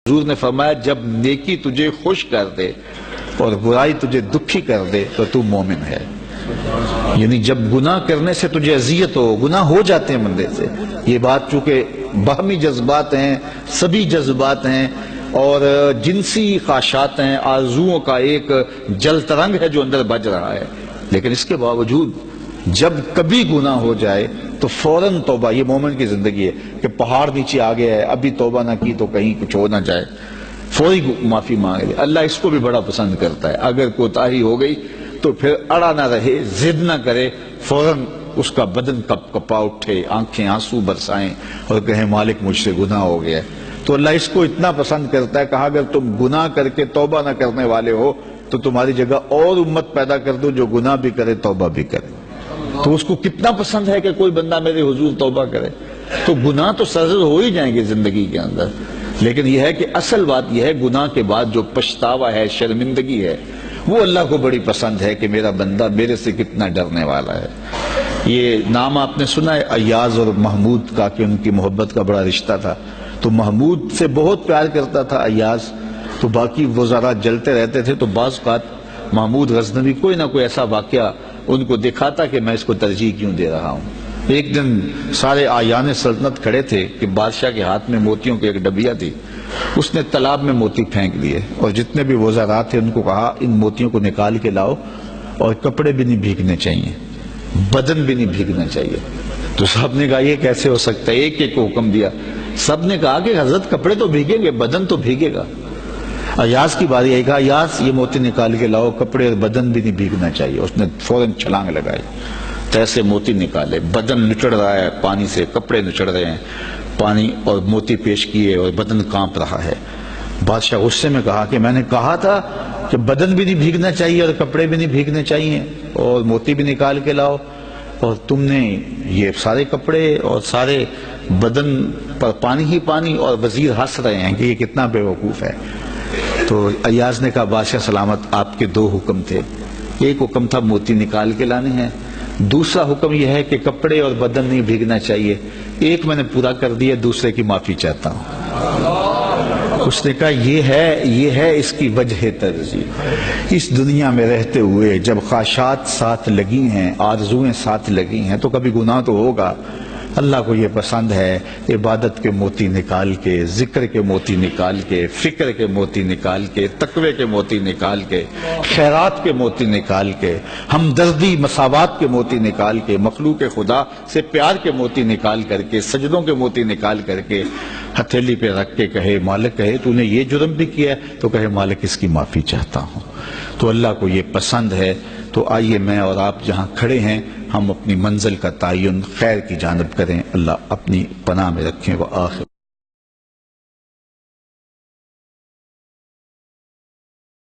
حضور نے فرمایا جب نیکی تجھے خوش کر دے اور برائی تجھے دکھی کر دے تو تو مومن ہے. یعنی جب گناہ کرنے سے تجھے اذیت ہو، گناہ ہو جاتے ہیں بندے سے، یہ بات چونکہ باہمی جذبات ہیں، سبھی جذبات ہیں اور جنسی خواہشات ہیں، آرزوؤں کا ایک جل ترنگ ہے جو اندر بج رہا ہے، لیکن اس کے باوجود جب کبھی گناہ ہو جائے تو فوراً توبہ. یہ مومن کی زندگی ہے کہ پہاڑ نیچے آ گیا ہے، ابھی توبہ نہ کی تو کہیں کچھ ہو نہ جائے، فوری معافی مانگ لے. اللہ اس کو بھی بڑا پسند کرتا ہے. اگر کوتاہی ہو گئی تو پھر اڑا نہ رہے، ضد نہ کرے، فوراً اس کا بدن کپ کپا اٹھے، آنکھیں آنسو برسائیں اور کہیں مالک مجھ سے گناہ ہو گیا. تو اللہ اس کو اتنا پسند کرتا ہے. کہا اگر تم گناہ کر کے توبہ نہ کرنے والے ہو تو تمہاری جگہ اور امت پیدا کر دو جو گناہ بھی کرے توبہ بھی کرے. تو اس کو کتنا پسند ہے کہ کوئی بندہ میرے حضور توبہ کرے. تو گناہ تو سرزد ہو ہی جائیں گے زندگی کے اندر، لیکن یہ ہے کہ اصل بات یہ ہے گناہ کے بعد جو پچھتاوا ہے، شرمندگی ہے، وہ اللہ کو بڑی پسند ہے کہ میرا بندہ میرے سے کتنا ڈرنے والا ہے. یہ نام آپ نے سنا ہے ایاز اور محمود کا کہ ان کی محبت کا بڑا رشتہ تھا. تو محمود سے بہت پیار کرتا تھا ایاز، تو باقی وزراء جلتے رہتے تھے. تو بعض اوقات محمود غزنوی کوئی نہ کوئی ایسا واقعہ ان کو دکھاتا کہ میں اس کو ترجیح کیوں دے رہا ہوں. ایک دن سارے آیان سلطنت کھڑے تھے کہ بادشاہ کے ہاتھ میں موتیوں کی ایک ڈبیا تھی، اس نے تالاب میں موتی پھینک دیے اور جتنے بھی وزراء تھے ان کو کہا ان موتیوں کو نکال کے لاؤ اور کپڑے بھی نہیں بھیگنے چاہیے، بدن بھی نہیں بھیگنا چاہیے. تو سب نے کہا یہ کیسے ہو سکتا ہے، ایک ایک کو حکم دیا. سب نے کہا کہ حضرت کپڑے تو بھیگیں گے، بدن تو بھیگے گا. ایاز کی باری آئی، کہا ایاز یہ موتی نکال کے لاؤ، کپڑے اور بدن بھی نہیں بھیگنا چاہیے. اس نے فوراً چھلانگ لگائی، تیسے موتی نکالے، بدن نچڑ رہا ہے پانی سے، کپڑے نچڑ رہے ہیں، پانی اور موتی پیش کیے اور بدن کانپ رہا ہے. بادشاہ غصے میں کہا کہ میں نے کہا تھا کہ بدن بھی نہیں بھیگنا چاہیے اور کپڑے بھی نہیں بھیگنے چاہیے اور موتی بھی نکال کے لاؤ، اور تم نے یہ سارے کپڑے اور سارے بدن پر پانی ہی پانی. اور وزیر ہنس رہے ہیں کہ یہ کتنا بے وقوف ہے. تو ایاز نے کہا بادشاہ سلامت آپ کے دو حکم تھے، ایک حکم تھا موتی نکال کے لانے ہیں، دوسرا حکم یہ ہے کہ کپڑے اور بدن نہیں بھیگنا چاہیے. ایک میں نے پورا کر دیا، دوسرے کی معافی چاہتا ہوں. اس نے کہا یہ ہے اس کی وجہ ترجیح. اس دنیا میں رہتے ہوئے جب خواہشات ساتھ لگی ہیں، آرزویں ساتھ لگی ہیں تو کبھی گناہ تو ہوگا. اللہ کو یہ پسند ہے عبادت کے موتی نکال کے، ذکر کے موتی نکال کے، فکر کے موتی نکال کے، تقوی کے موتی نکال کے، خیرات کے موتی نکال کے، ہمدردی مساوات کے موتی نکال کے، مخلوق خدا سے پیار کے موتی نکال کر کے، سجدوں کے موتی نکال کر کے ہتھیلی پہ رکھ کے کہے مالک، کہے تو نے یہ جرم بھی کیا ہے تو کہے مالک اس کی معافی چاہتا ہوں. تو اللہ کو یہ پسند ہے. تو آئیے میں اور آپ جہاں کھڑے ہیں ہم اپنی منزل کا تعین خیر کی جانب کریں. اللہ اپنی پناہ میں رکھیں. وآخر